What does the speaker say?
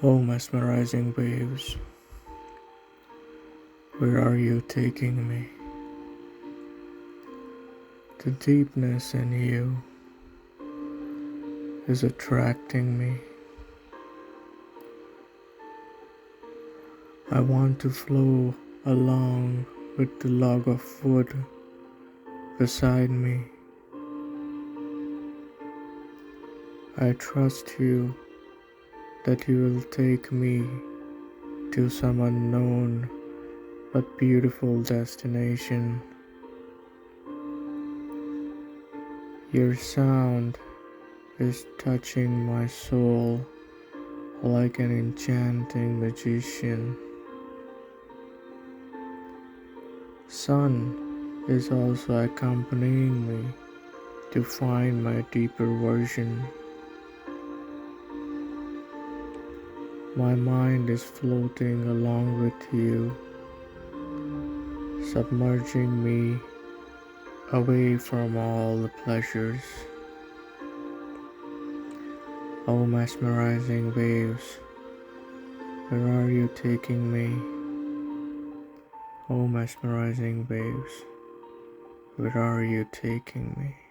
Oh, mesmerizing waves, where are you taking me? The deepness in you is attracting me. I want to flow along with the log of wood beside me. I trust you that you will take me to some unknown but beautiful destination. Your sound is touching my soul like an enchanting magician. Sun is also accompanying me to find my deeper version. My mind is floating along with you, submerging me away from all the pleasures. Oh, mesmerizing waves, where are you taking me? Oh, mesmerizing waves, where are you taking me?